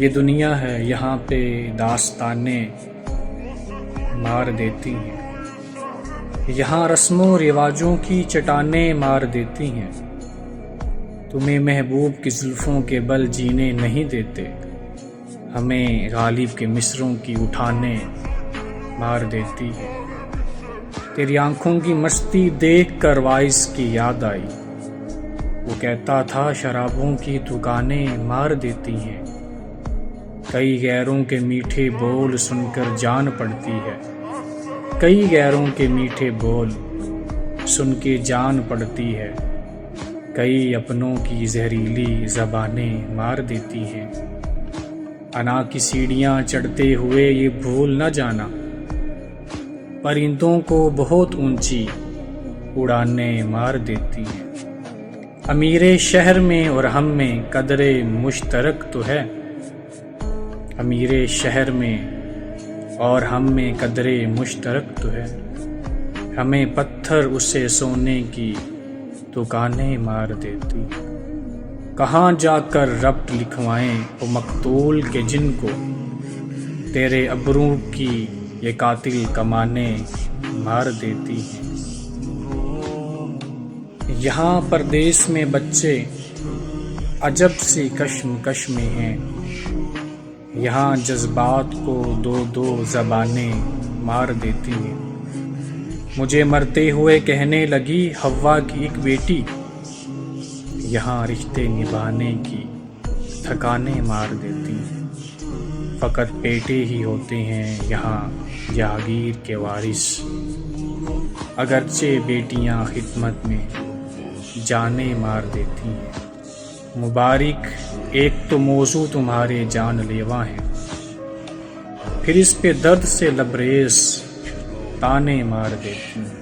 یہ دنیا ہے یہاں پہ داستانیں مار دیتی ہیں، یہاں رسم و رواجوں کی چٹانیں مار دیتی ہیں۔ تمہیں محبوب کی زلفوں کے بل جینے نہیں دیتے، ہمیں غالب کے مصروں کی اٹھانیں مار دیتی ہے۔ تیری آنکھوں کی مستی دیکھ کر وائس کی یاد آئی، وہ کہتا تھا شرابوں کی دکانیں مار دیتی ہیں۔ کئی غیروں کے میٹھے بول سن کر جان پڑتی ہے، کئی غیروں کے میٹھے بول سن کے جان پڑتی ہے۔ کئی اپنوں کی زہریلی زبانیں مار دیتی ہیں۔ انا کی سیڑھیاں چڑھتے ہوئے یہ بھول نہ جانا، پرندوں کو بہت اونچی اڑانیں مار دیتی ہیں۔ امیر شہر میں اور ہم میں قدر مشترک تو ہے، امیر شہر میں اور ہم میں قدر مشترک تو ہے۔ ہمیں پتھر اسے سونے کی دکانیں مار دیتی۔ کہاں جا کر ربط لکھوائیں وہ مقتول کے جن کو، تیرے ابرو کی یہ قاتل کمانیں مار دیتی ہیں۔ یہاں پردیس میں بچے عجب سی کشمکش میں ہیں، یہاں جذبات کو دو دو زبانیں مار دیتی ہیں۔ مجھے مرتے ہوئے کہنے لگی حوا کی ایک بیٹی، یہاں رشتے نبھانے کی تھکانیں مار دیتی ہیں۔ فقط بیٹے ہی ہوتے ہیں یہاں جہانگیر کے وارث، اگرچہ بیٹیاں خدمت میں جانیں مار دیتی ہیں۔ مبارک ایک تو موضوع تمہارے جان لیوا ہیں، پھر اس پہ درد سے لبریز تانے مار دیتی ہیں۔